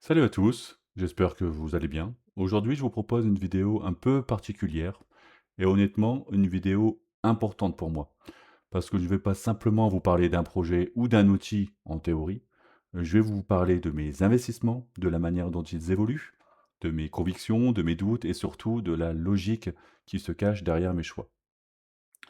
Salut à tous, j'espère que vous allez bien. Aujourd'hui, je vous propose une vidéo un peu particulière et honnêtement, une vidéo importante pour moi. Parce que je ne vais pas simplement vous parler d'un projet ou d'un outil en théorie, je vais vous parler de mes investissements, de la manière dont ils évoluent, de mes convictions, de mes doutes et surtout de la logique qui se cache derrière mes choix.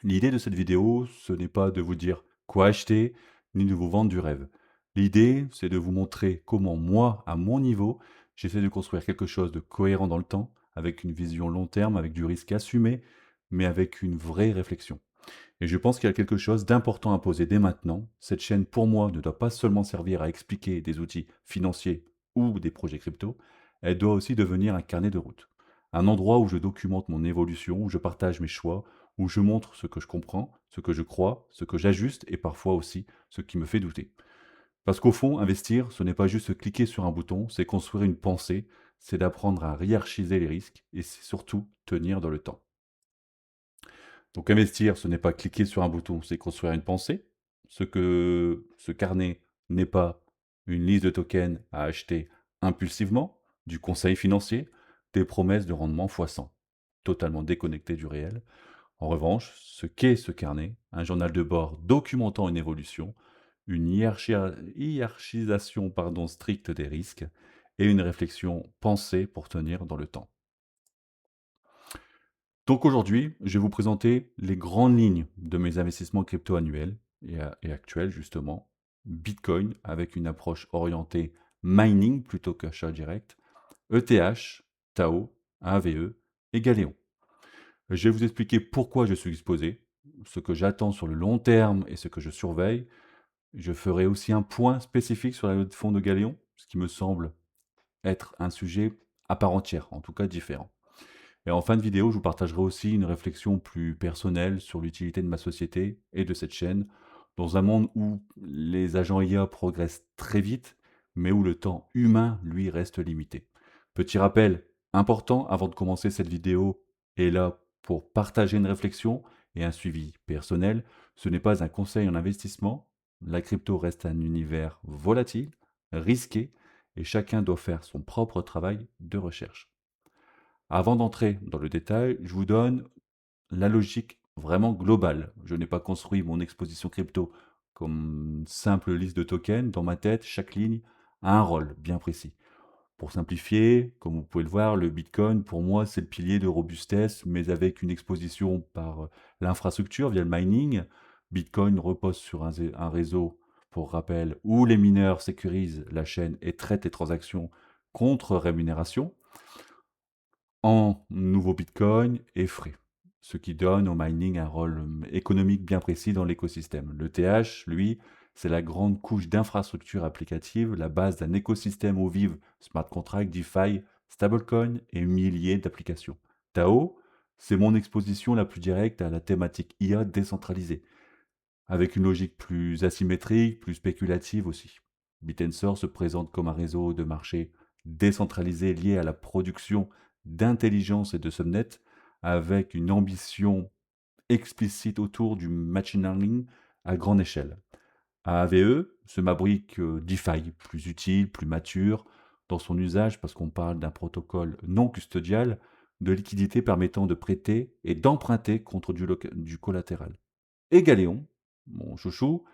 L'idée de cette vidéo, ce n'est pas de vous dire quoi acheter, ni de vous vendre du rêve. L'idée, c'est de vous montrer comment moi, à mon niveau, j'essaie de construire quelque chose de cohérent dans le temps, avec une vision long terme, avec du risque assumé, mais avec une vraie réflexion. Et je pense qu'il y a quelque chose d'important à poser dès maintenant. Cette chaîne, pour moi, ne doit pas seulement servir à expliquer des outils financiers ou des projets crypto, elle doit aussi devenir un carnet de route. Un endroit où je documente mon évolution, où je partage mes choix, où je montre ce que je comprends, ce que je crois, ce que j'ajuste et parfois aussi ce qui me fait douter. Parce qu'au fond, investir, ce n'est pas juste cliquer sur un bouton, c'est construire une pensée, c'est d'apprendre à hiérarchiser les risques et c'est surtout tenir dans le temps. Donc investir, ce n'est pas cliquer sur un bouton, c'est construire une pensée. Ce carnet n'est pas une liste de tokens à acheter impulsivement, du conseil financier, des promesses de rendement x100, totalement déconnecté du réel. En revanche, ce qu'est ce carnet, un journal de bord documentant une évolution, une hiérarchisation stricte des risques et une réflexion pensée pour tenir dans le temps. Donc aujourd'hui, je vais vous présenter les grandes lignes de mes investissements crypto annuels et actuels justement. Bitcoin avec une approche orientée mining plutôt qu'achat direct, ETH, Tao, AVE et Galéon. Je vais vous expliquer pourquoi je suis exposé, ce que j'attends sur le long terme et ce que je surveille. Je ferai aussi un point spécifique sur la levée de fonds de Galéon, ce qui me semble être un sujet à part entière, en tout cas différent. Et en fin de vidéo, je vous partagerai aussi une réflexion plus personnelle sur l'utilité de ma société et de cette chaîne, dans un monde où les agents IA progressent très vite, mais où le temps humain, lui, reste limité. Petit rappel important avant de commencer cette vidéo est là pour partager une réflexion et un suivi personnel. Ce n'est pas un conseil en investissement. La crypto reste un univers volatile, risqué, et chacun doit faire son propre travail de recherche. Avant d'entrer dans le détail, je vous donne la logique vraiment globale. Je n'ai pas construit mon exposition crypto comme une simple liste de tokens. Dans ma tête, chaque ligne a un rôle bien précis. Pour simplifier, comme vous pouvez le voir, le Bitcoin, pour moi, c'est le pilier de robustesse, mais avec une exposition par l'infrastructure via le mining. Bitcoin repose sur un réseau, pour rappel, où les mineurs sécurisent la chaîne et traitent les transactions contre rémunération en nouveau Bitcoin et frais, ce qui donne au mining un rôle économique bien précis dans l'écosystème. Le TH, lui, c'est la grande couche d'infrastructure applicative, la base d'un écosystème où vivent smart contracts, DeFi, stablecoin et milliers d'applications. Tao, c'est mon exposition la plus directe à la thématique IA décentralisée, avec une logique plus asymétrique, plus spéculative aussi. Bitensor se présente comme un réseau de marché décentralisé lié à la production d'intelligence et de subnet, avec une ambition explicite autour du machine learning à grande échelle. À AVE, se m'abrique DeFi, plus utile, plus mature dans son usage parce qu'on parle d'un protocole non custodial de liquidité permettant de prêter et d'emprunter contre du collatéral. Et Galéon, mon chouchou,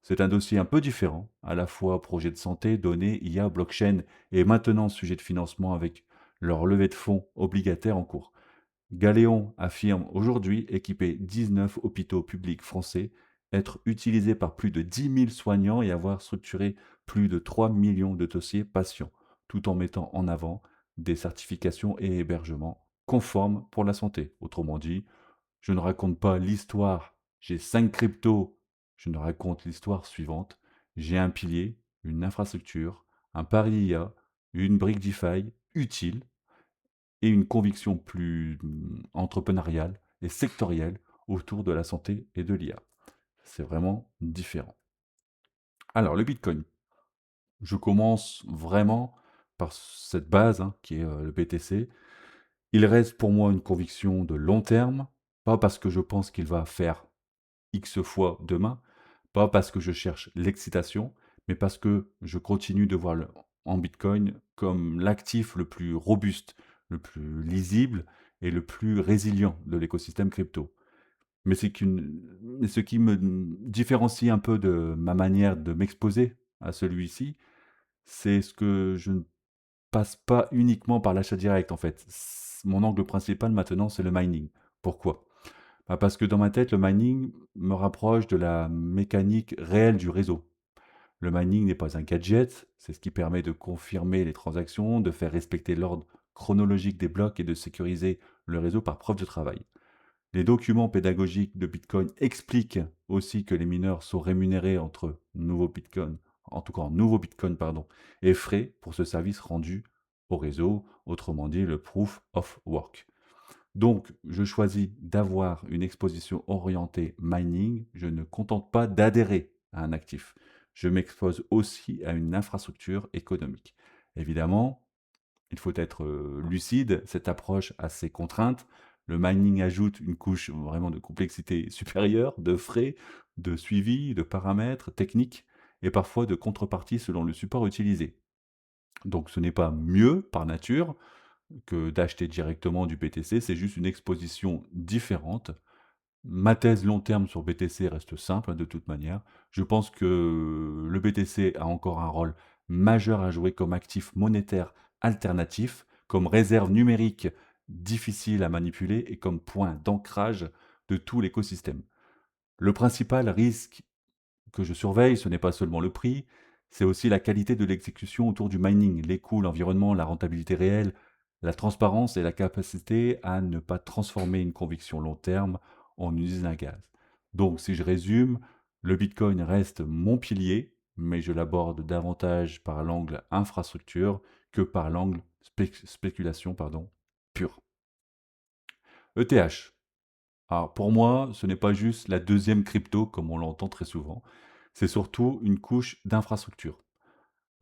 c'est un dossier un peu différent, à la fois projet de santé, données, IA, blockchain et maintenant sujet de financement avec leur levée de fonds obligataire en cours. Galéon affirme aujourd'hui équiper 19 hôpitaux publics français, être utilisé par plus de 10 000 soignants et avoir structuré plus de 3 millions de dossiers patients, tout en mettant en avant des certifications et hébergements conformes pour la santé. Autrement dit, je ne raconte pas l'histoire. J'ai 5 cryptos. Je ne raconte l'histoire suivante. J'ai un pilier, une infrastructure, un pari IA, une brique DeFi utile et une conviction plus entrepreneuriale et sectorielle autour de la santé et de l'IA. C'est vraiment différent. Alors, le Bitcoin. Je commence vraiment par cette base qui est le BTC. Il reste pour moi une conviction de long terme, pas parce que je pense qu'il va faire X fois demain, pas parce que je cherche l'excitation, mais parce que je continue de voir en Bitcoin comme l'actif le plus robuste, le plus lisible et le plus résilient de l'écosystème crypto. Mais ce qui me différencie un peu de ma manière de m'exposer à celui-ci, c'est ce que je ne passe pas uniquement par l'achat direct en fait. Mon angle principal maintenant, c'est le mining. Pourquoi? Bah, parce que dans ma tête, le mining me rapproche de la mécanique réelle du réseau. Le mining n'est pas un gadget, c'est ce qui permet de confirmer les transactions, de faire respecter l'ordre chronologique des blocs et de sécuriser le réseau par preuve de travail. Les documents pédagogiques de Bitcoin expliquent aussi que les mineurs sont rémunérés entre nouveaux Bitcoin, en tout cas en nouveaux Bitcoin, pardon, et frais pour ce service rendu au réseau, autrement dit le Proof of Work. Donc, je choisis d'avoir une exposition orientée mining. Je ne contente pas d'adhérer à un actif. Je m'expose aussi à une infrastructure économique. Évidemment, il faut être lucide, cette approche a ses contraintes. Le mining ajoute une couche vraiment de complexité supérieure, de frais, de suivi, de paramètres techniques et parfois de contrepartie selon le support utilisé. Donc ce n'est pas mieux par nature que d'acheter directement du BTC, c'est juste une exposition différente. Ma thèse long terme sur BTC reste simple, hein, de toute manière. Je pense que le BTC a encore un rôle majeur à jouer comme actif monétaire alternatif, comme réserve numérique difficile à manipuler et comme point d'ancrage de tout l'écosystème. Le principal risque que je surveille, ce n'est pas seulement le prix, c'est aussi la qualité de l'exécution autour du mining, les coûts, l'environnement, la rentabilité réelle, la transparence et la capacité à ne pas transformer une conviction long terme en une usine à gaz. Donc, si je résume, le Bitcoin reste mon pilier, mais je l'aborde davantage par l'angle infrastructure que par l'angle spéculation pure. ETH. Alors pour moi, ce n'est pas juste la deuxième crypto comme on l'entend très souvent, c'est surtout une couche d'infrastructure.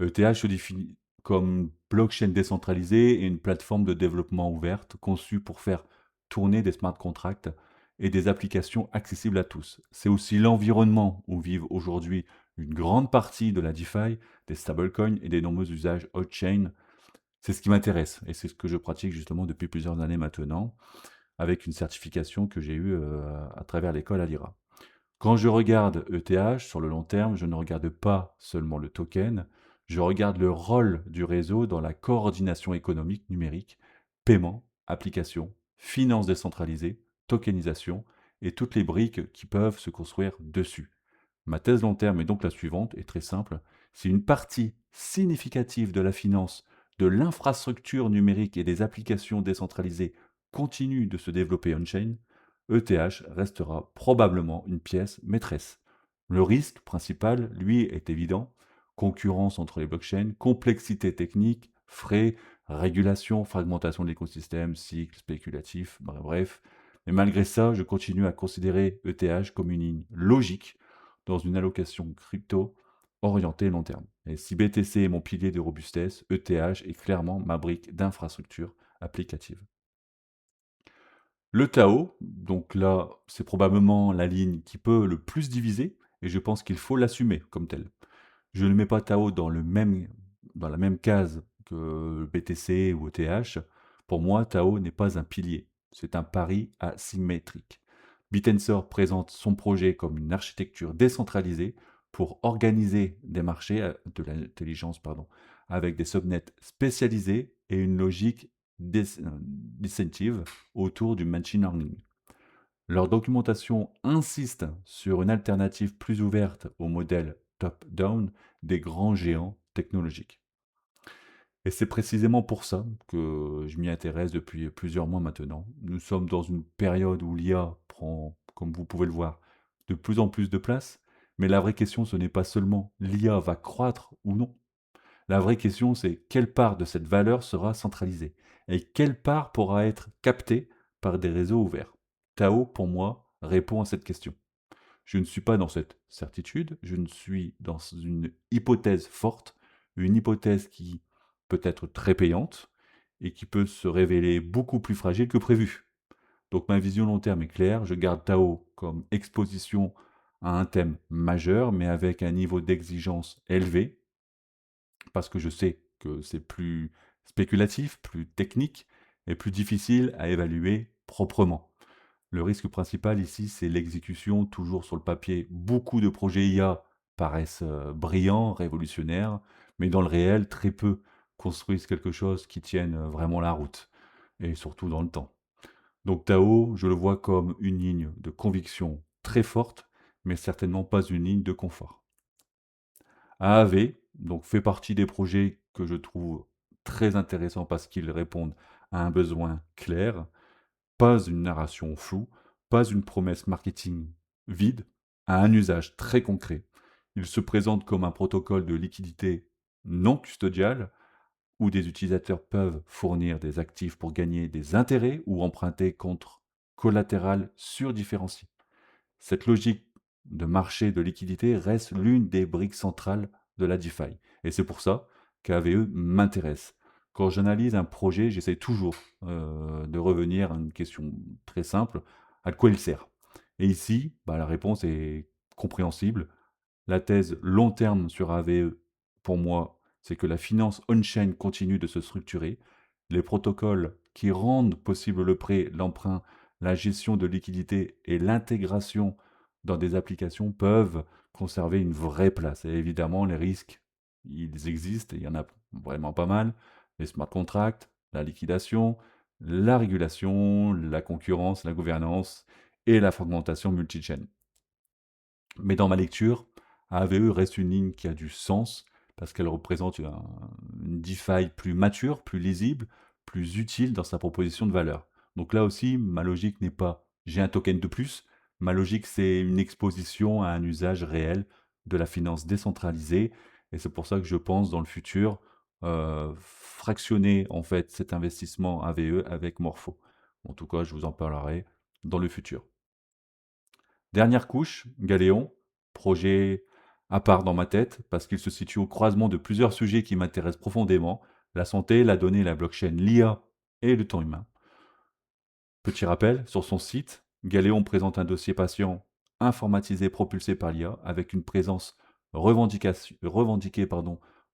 ETH se définit comme blockchain décentralisée et une plateforme de développement ouverte conçue pour faire tourner des smart contracts et des applications accessibles à tous. C'est aussi l'environnement où vivent aujourd'hui une grande partie de la DeFi, des stablecoins et des nombreux usages on-chain. C'est ce qui m'intéresse et c'est ce que je pratique justement depuis plusieurs années maintenant avec une certification que j'ai eue à travers l'école Alira. Quand je regarde ETH sur le long terme, je ne regarde pas seulement le token, je regarde le rôle du réseau dans la coordination économique numérique, paiement, application, finance décentralisée, tokenisation et toutes les briques qui peuvent se construire dessus. Ma thèse long terme est donc la suivante, et très simple. Si une partie significative de la finance, de l'infrastructure numérique et des applications décentralisées continue de se développer on-chain, ETH restera probablement une pièce maîtresse. Le risque principal, lui, est évident. Concurrence entre les blockchains, complexité technique, frais, régulation, fragmentation de l'écosystème, cycle spéculatif, bref. Mais malgré ça, je continue à considérer ETH comme une ligne logique dans une allocation crypto orientée long terme. Et si BTC est mon pilier de robustesse, ETH est clairement ma brique d'infrastructure applicative. Le Tao, donc là, c'est probablement la ligne qui peut le plus diviser, et je pense qu'il faut l'assumer comme tel. Je ne mets pas Tao dans la même case que BTC ou ETH. Pour moi, Tao n'est pas un pilier, c'est un pari asymétrique. Bitensor présente son projet comme une architecture décentralisée pour organiser des marchés de l'intelligence, avec des subnets spécialisés et une logique d'incentive autour du machine learning. Leur documentation insiste sur une alternative plus ouverte au modèle top-down des grands géants technologiques. Et c'est précisément pour ça que je m'y intéresse depuis plusieurs mois maintenant. Nous sommes dans une période où l'IA prend, comme vous pouvez le voir, de plus en plus de place, mais la vraie question, ce n'est pas seulement l'IA va croître ou non. La vraie question, c'est quelle part de cette valeur sera centralisée et quelle part pourra être captée par des réseaux ouverts. Tao, pour moi, répond à cette question. Je ne suis pas dans cette certitude, je ne suis dans une hypothèse forte, une hypothèse qui peut être très payante et qui peut se révéler beaucoup plus fragile que prévu. Donc ma vision long terme est claire, je garde Tao comme exposition à un thème majeur, mais avec un niveau d'exigence élevé, parce que je sais que c'est plus spéculatif, plus technique et plus difficile à évaluer proprement. Le risque principal ici, c'est l'exécution, toujours sur le papier. Beaucoup de projets IA paraissent brillants, révolutionnaires, mais dans le réel, très peu construisent quelque chose qui tienne vraiment la route, et surtout dans le temps. Donc Tao, je le vois comme une ligne de conviction très forte, mais certainement pas une ligne de confort. AAV, donc fait partie des projets que je trouve très intéressants parce qu'ils répondent à un besoin clair, pas une narration floue, pas une promesse marketing vide, à un usage très concret. Il se présente comme un protocole de liquidité non custodial où des utilisateurs peuvent fournir des actifs pour gagner des intérêts ou emprunter contre collatéral surdifférencié. Cette logique de marché de liquidité reste l'une des briques centrales de la DeFi. Et c'est pour ça qu'AVE m'intéresse. Quand j'analyse un projet, j'essaie toujours de revenir à une question très simple, à quoi il sert. Et ici, la réponse est compréhensible. La thèse long terme sur AVE, pour moi, c'est que la finance on-chain continue de se structurer. Les protocoles qui rendent possible le prêt, l'emprunt, la gestion de liquidité et l'intégration dans des applications peuvent conserver une vraie place. Et évidemment, les risques, ils existent, et il y en a vraiment pas mal. Les smart contracts, la liquidation, la régulation, la concurrence, la gouvernance et la fragmentation multi-chain. Mais dans ma lecture, AVE reste une ligne qui a du sens parce qu'elle représente une DeFi plus mature, plus lisible, plus utile dans sa proposition de valeur. Donc là aussi, ma logique n'est pas j'ai un token de plus. Ma logique, c'est une exposition à un usage réel de la finance décentralisée. Et c'est pour ça que je pense dans le futur fractionner en fait cet investissement AVE avec Morpho. En tout cas, je vous en parlerai dans le futur. Dernière couche, Galéon, projet à part dans ma tête, parce qu'il se situe au croisement de plusieurs sujets qui m'intéressent profondément, la santé, la donnée, la blockchain, l'IA et le temps humain. Petit rappel, sur son site, Galéon présente un dossier patient informatisé propulsé par l'IA avec une présence revendiquée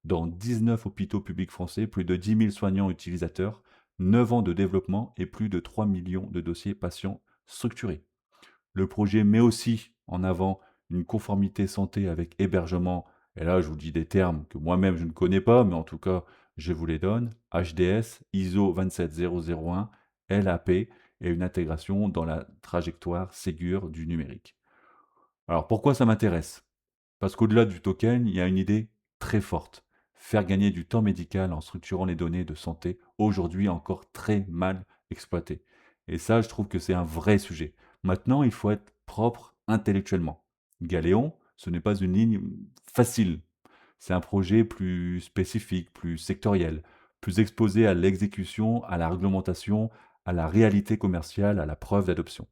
dans 19 hôpitaux publics français, plus de 10 000 soignants utilisateurs, 9 ans de développement et plus de 3 millions de dossiers patients structurés. Le projet met aussi en avant une conformité santé avec hébergement. Et là, je vous dis des termes que moi-même je ne connais pas, mais en tout cas, je vous les donne. HDS, ISO 27001, LAP et une intégration dans la trajectoire Ségur du numérique. Alors pourquoi ça m'intéresse? Parce qu'au-delà du token, il y a une idée très forte. Faire gagner du temps médical en structurant les données de santé, aujourd'hui encore très mal exploitées. Et ça, je trouve que c'est un vrai sujet. Maintenant, il faut être propre intellectuellement. Galéon, ce n'est pas une ligne facile. C'est un projet plus spécifique, plus sectoriel, plus exposé à l'exécution, à la réglementation, à la réalité commerciale, à la preuve d'adoption.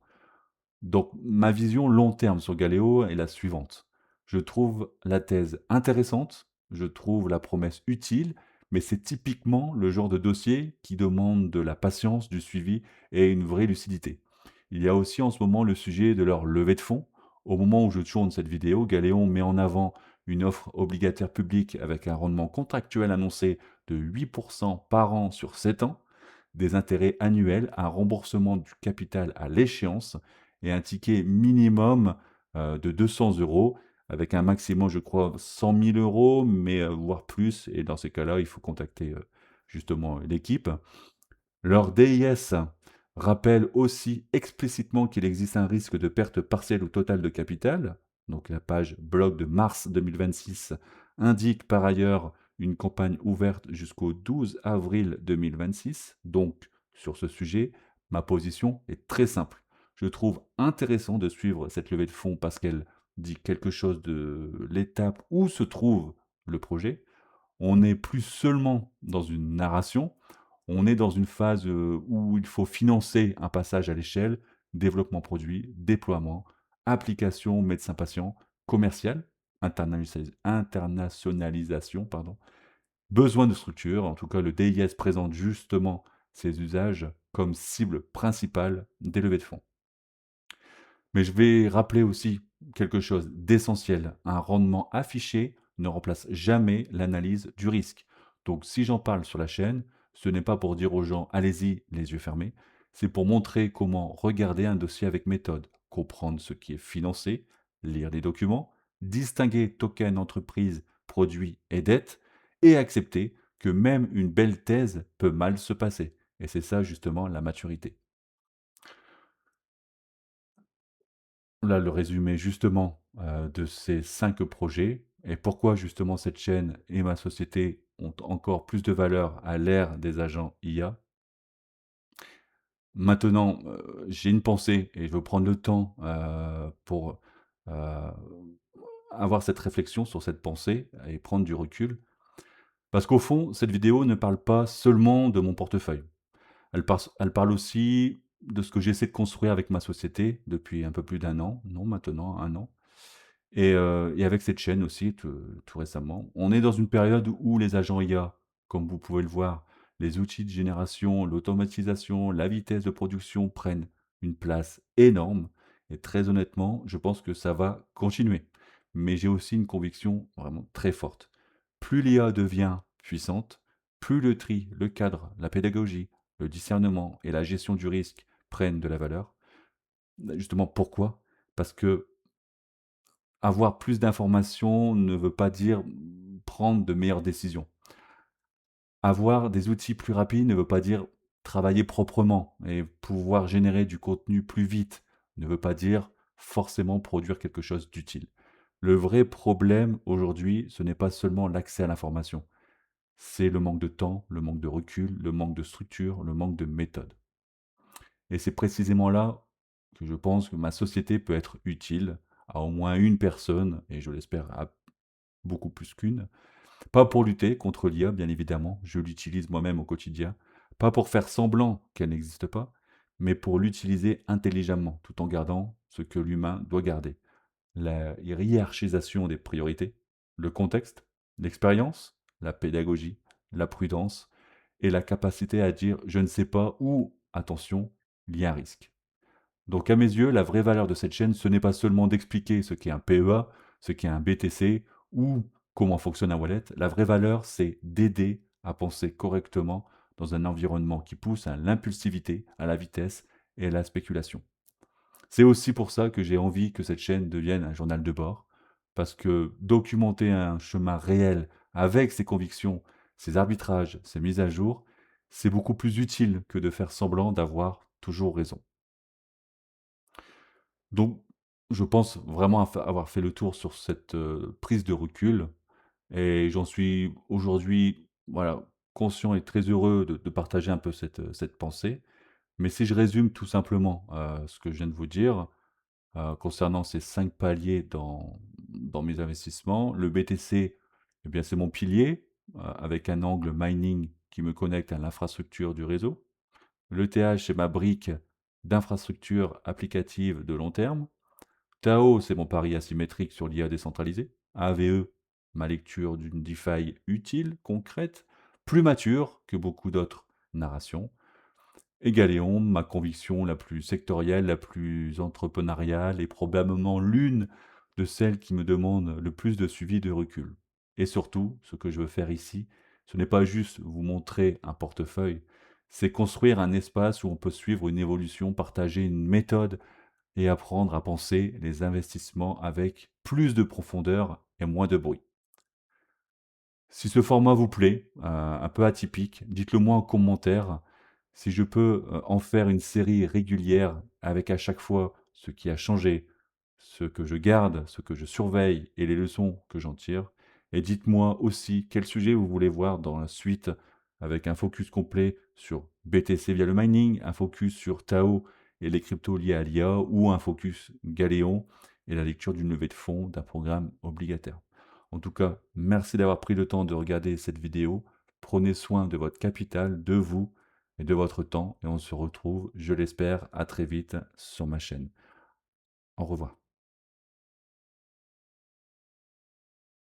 Donc, ma vision long terme sur Galéo est la suivante. Je trouve la thèse intéressante, je trouve la promesse utile, mais c'est typiquement le genre de dossier qui demande de la patience, du suivi et une vraie lucidité. Il y a aussi en ce moment le sujet de leur levée de fonds. Au moment où je tourne cette vidéo, Galéon met en avant une offre obligataire publique avec un rendement contractuel annoncé de 8% par an sur 7 ans, des intérêts annuels, un remboursement du capital à l'échéance et un ticket minimum de 200 euros avec un maximum, je crois, 100 000 euros, mais voire plus. Et dans ces cas-là, il faut contacter justement l'équipe. Leur DIS rappelle aussi explicitement qu'il existe un risque de perte partielle ou totale de capital. Donc la page blog de mars 2026 indique par ailleurs une campagne ouverte jusqu'au 12 avril 2026. Donc sur ce sujet, ma position est très simple. Je trouve intéressant de suivre cette levée de fonds parce qu'elle dit quelque chose de l'étape où se trouve le projet. On n'est plus seulement dans une narration, on est dans une phase où il faut financer un passage à l'échelle, développement produit, déploiement, application médecin-patient, commercial, internationalisation, pardon, besoin de structure. En tout cas, le DIS présente justement ces usages comme cible principale des levées de fonds. Mais je vais rappeler aussi quelque chose d'essentiel, un rendement affiché ne remplace jamais l'analyse du risque. Donc si j'en parle sur la chaîne, ce n'est pas pour dire aux gens: «Allez-y les yeux fermés», c'est pour montrer comment regarder un dossier avec méthode, comprendre ce qui est financé, lire les documents, distinguer token, entreprise, produit et dette, et accepter que même une belle thèse peut mal se passer. Et c'est ça justement la maturité. Là, le résumé justement de ces 5 projets et pourquoi justement cette chaîne et ma société ont encore plus de valeur à l'ère des agents IA. Maintenant, j'ai une pensée et je veux prendre le temps pour euh, avoir cette réflexion sur cette pensée et prendre du recul. Parce qu'au fond, cette vidéo ne parle pas seulement de mon portefeuille. Elle parle aussi de ce que j'essaie de construire avec ma société depuis un peu plus d'un an, non maintenant un an. Et avec cette chaîne aussi, tout récemment. On est dans une période où les agents IA, comme vous pouvez le voir, les outils de génération, l'automatisation, la vitesse de production prennent une place énorme. Et très honnêtement, je pense que ça va continuer. Mais j'ai aussi une conviction vraiment très forte. Plus l'IA devient puissante, plus le tri, le cadre, la pédagogie, le discernement et la gestion du risque prennent de la valeur. Justement, pourquoi? Parce que avoir plus d'informations ne veut pas dire prendre de meilleures décisions. Avoir des outils plus rapides ne veut pas dire travailler proprement et pouvoir générer du contenu plus vite ne veut pas dire forcément produire quelque chose d'utile. Le vrai problème aujourd'hui, ce n'est pas seulement l'accès à l'information, c'est le manque de temps, le manque de recul, le manque de structure, le manque de méthode. Et c'est précisément là que je pense que ma société peut être utile à au moins une personne, et je l'espère à beaucoup plus qu'une. Pas pour lutter contre l'IA, bien évidemment, je l'utilise moi-même au quotidien. Pas pour faire semblant qu'elle n'existe pas, mais pour l'utiliser intelligemment, tout en gardant ce que l'humain doit garder. La hiérarchisation des priorités, le contexte, l'expérience, la pédagogie, la prudence et la capacité à dire je ne sais pas ou attention, il y a un risque. Donc à mes yeux, la vraie valeur de cette chaîne, ce n'est pas seulement d'expliquer ce qu'est un PEA, ce qu'est un BTC ou comment fonctionne un wallet. La vraie valeur, c'est d'aider à penser correctement dans un environnement qui pousse à l'impulsivité, à la vitesse et à la spéculation. C'est aussi pour ça que j'ai envie que cette chaîne devienne un journal de bord, parce que documenter un chemin réel avec ses convictions, ses arbitrages, ses mises à jour, c'est beaucoup plus utile que de faire semblant d'avoir toujours raison. Donc, je pense vraiment avoir fait le tour sur cette prise de recul et j'en suis aujourd'hui voilà, conscient et très heureux de partager un peu cette pensée. Mais si je résume tout simplement ce que je viens de vous dire, concernant ces 5 paliers dans mes investissements, le BTC, eh bien, c'est mon pilier avec un angle mining qui me connecte à l'infrastructure du réseau. L'ETH, c'est ma brique d'infrastructure applicative de long terme. Tao, c'est mon pari asymétrique sur l'IA décentralisée. AVE, ma lecture d'une DeFi utile, concrète, plus mature que beaucoup d'autres narrations. Et Galéon, ma conviction la plus sectorielle, la plus entrepreneuriale et probablement l'une de celles qui me demandent le plus de suivi de recul. Et surtout, ce que je veux faire ici, ce n'est pas juste vous montrer un portefeuille, c'est construire un espace où on peut suivre une évolution, partager une méthode et apprendre à penser les investissements avec plus de profondeur et moins de bruit. Si ce format vous plaît, un peu atypique, dites-le moi en commentaire. Si je peux en faire une série régulière avec à chaque fois ce qui a changé, ce que je garde, ce que je surveille et les leçons que j'en tire. Et dites-moi aussi quel sujet vous voulez voir dans la suite avec un focus complet sur BTC via le mining, un focus sur Tao et les cryptos liés à l'IA ou un focus Galéon et la lecture d'une levée de fonds d'un programme obligataire. En tout cas, merci d'avoir pris le temps de regarder cette vidéo. Prenez soin de votre capital, de vous et de votre temps. Et on se retrouve, je l'espère, à très vite sur ma chaîne. Au revoir.